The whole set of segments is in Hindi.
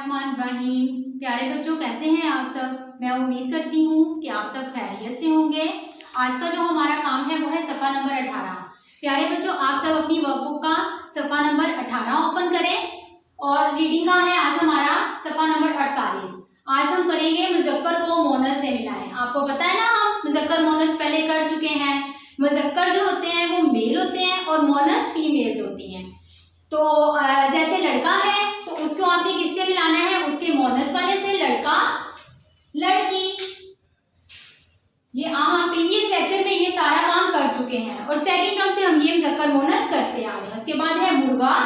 बिस्मिल्लाहिर्रहमानिर्रहीम। प्यारे बच्चों, कैसे हैं आप सब। मैं उम्मीद करती हूँ कि आप सब खैरियत से होंगे। आज का जो हमारा काम है वो है सफ़ा नंबर 18। प्यारे बच्चों, आप सब अपनी वर्कबुक का सफ़ा नंबर 18 ओपन करें और रीडिंग का है आज हमारा सफ़ा नंबर 48। आज हम करेंगे मुज़क्कर को मोनस से मिलाएं। आपको पता है ना, हम मुज़क्कर मोनस पहले कर चुके हैं। मुज़क्कर जो होते हैं वो मेल होते हैं और मोनस फीमेल्स होती हैं। तो जैसे लड़का है तो उसको आपने किससे मिलाना है, उसके मोनस वाले से। लड़का लड़की, ये हम प्रीवियस लेक्चर में ये सारा काम कर चुके हैं और सेकंड टर्म से हम ये मुज़क्कर मोनस करते आ रहे हैं। उसके बाद है मुर्गा,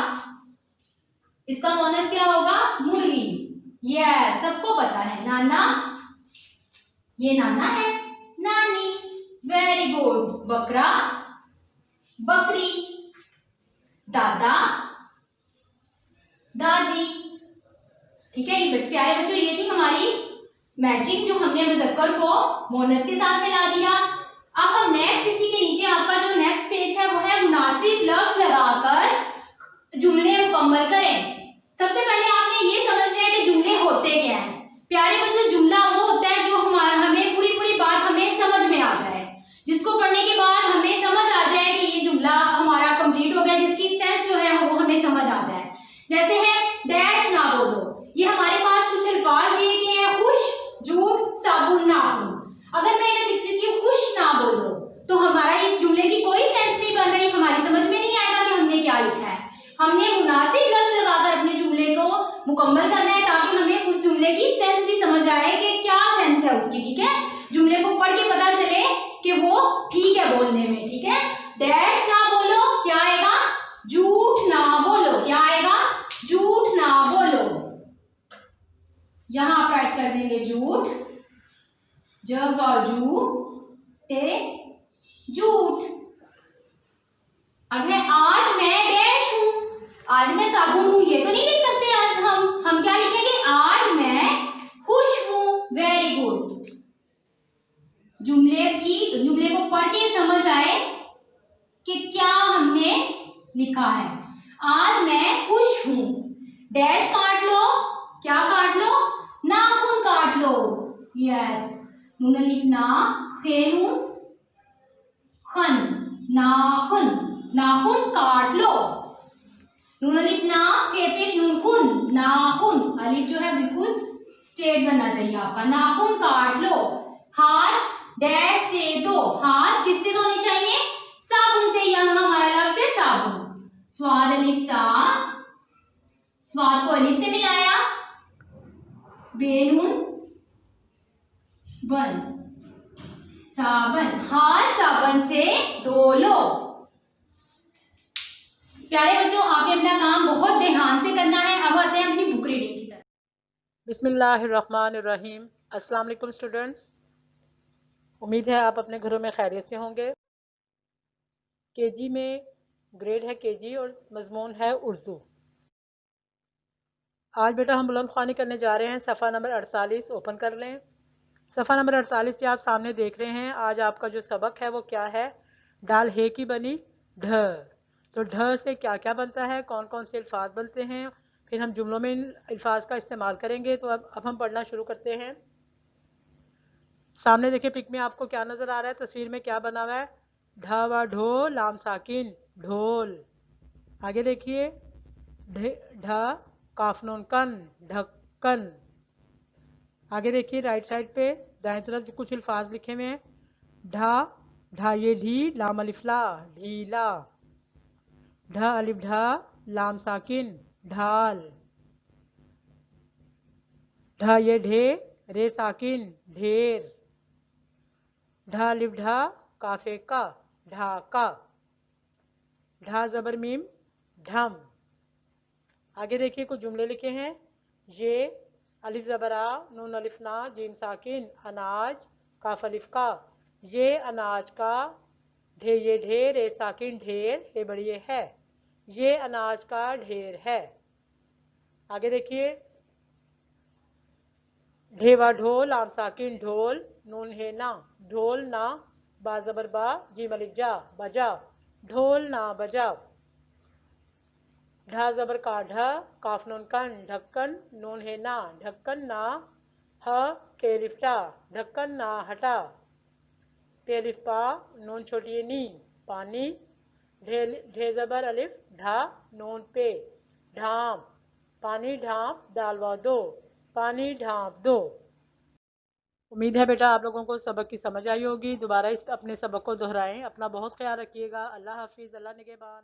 इसका मोनस क्या होगा, मुर्गी। यस, सबको पता है। नाना, ये नाना है, नानी। Very good. बकरा, बकरी। दादा, दादी। ठीक है ये प्यारे बच्चों, ये थी हमारी मैचिंग जो हमने मुज़क्कर को मोनस के साथ मिला दिया। अब हम नेक्स्ट, इसी के नीचे आपका जो नेक्स्ट पेज है वो है मुनासिब लफ्ज लगाकर जुमले मुकम्मल करें। सबसे पहले आपने ये समझना है कि जुमले होते क्या हैं। प्यारे बच्चों, जुमला वो होता है जो हमें पूरी बात हमें समझ में आ जाए, जिसको पढ़ने के बाद हमें समझ आ जाए कि ये जुमला हमारा कंप्लीट हो गया, जिसकी सेंस जो है वो हमें समझ आ जाए। जैसे है डैश ना बोलो, ये हमारे पास कुछ अल्फाज दिए गए हैं, खुश, झूठ, साबुन, नाखून। अगर मैं इन्हें लिख देती हूँ खुश ना बोलो तो हमारा इस जुमले की कोई सेंस नहीं बन रही, हमारी समझ में नहीं आएगा कि हमने क्या लिखा है। हमने मुनासिब लफ्ज लगाकर अपने जुमले को मुकम्मल करना है ताकि हमें उस जुमले की सेंस भी समझ आए कि क्या सेंस है उसकी। ठीक है, जुमले को पढ़ के पता चले कि वो ठीक है बोलने में। ठीक है, डैश ना बोलो क्या आएगा, झूठ ना बोलो। क्या आएगा, झूठ ना बोलो। यहां आप राइट कर देंगे झूठ, जू ते झूठ। अब है आज मैं डैश हूं, आज मैं साबुन हूं, ये तो नहीं लिख सकते। आज हम क्या लिखेंगे, आज मैं खुश हूं। Very good. जुमले को पढ़ के समझ आए कि क्या हमने लिखा है। आज मैं खुश हूं, डैश काट लो, क्या काट लो, नाखून काट लो। यस, नून अलिफ ना, खे नून खन, नाखून, नाखून काट लो। नून अलिफ ना, खे पेश नून खुन, नाखून। अलिफ जो है बिल्कुल स्ट्रेट बनना चाहिए आपका। नाखून काट लो। हाथ डैश से धो, हाथ किससे धोने चाहिए, साबुन से। यहाँ हमारा लफ्ज है साबुन। स्वाद अलिफ सा, स्वाद को अलिफ से मिलाया, बेनून बन, साबन। हाथ साबन से धो लो। प्यारे बच्चों, आपने अपना काम बहुत ध्यान से करना है। अब आते हैं अपनी बुक रीडिंग की तरफ। बिस्मिल्लाहिर्रहमानिर्रहीम। अस्सलाम वालेकुम स्टूडेंट्स, उम्मीद है आप अपने घरों में खैरियत से होंगे। केजी में ग्रेड है केजी और मजमून है उर्दू। आज बेटा हम बुलंद ख्वानी करने जा रहे हैं। सफ़ा नंबर 48 ओपन कर लें। सफ़ा नंबर 48 पे आप सामने देख रहे हैं आज आपका जो सबक है वो क्या है। डाल हे की बनी ढ, तो ढ से क्या क्या बनता है, कौन कौन से अल्फाज बनते हैं, फिर हम जुमलों में इन अल्फाज का इस्तेमाल करेंगे। तो अब हम पढ़ना शुरू करते हैं। सामने देखिए पिक में आपको क्या नजर आ रहा है, तस्वीर में क्या बना हुआ है, ढ व ढो लाम साकिन ढोल। आगे देखिए ढ काफ नून कन ढक्कन। आगे देखिए राइट साइड पे दाएं तरफ जो कुछ अल्फाज लिखे हुए हैं, ढा ढा ये ढी लाम अलिफला ढीला, ढ अलिफ ढा लाम साकिन ढाल, ढ ये ढे रे साकिन ढेर, ढा अलिफ ढा काफे का ढाका, ढा जबर मीम ढम। आगे देखिए कुछ जुमले लिखे हैं, ये अलिफ ज़बरा नून अलिफ ना जीम साकिन अनाज काफ अलिफ का, ये अनाज का, ढे ये ढेर रे साकिन ढेर हे बड़ी है, ये अनाज का ढेर है। आगे देखिए ढेवा ढोल आम साकिन ढोल नून है ना ढोल ना, बा ज़बर बा जीम अलिफ जा बजा, ढोल ना बजा। ढा जबर का ढ, काफ नून कन, ढक्कन, नून है ना, ढक्कन ना, ह पेलिफ्टा, ढक्कन ना हटा, पेलिफपा, नून छोटी है नी, पानी, ढे जबर अलिफ, ढा, नून पे, ढांप, पानी ढांप, डालवा दो, पानी ढांप दो। उम्मीद है बेटा आप लोगों को सबक की समझ आई होगी। दोबारा इस अपने सबक को दोहराएं। अपना बहुत ख्याल रखिएगा। अल्लाह हाफिज, अल्लाह निगहबान।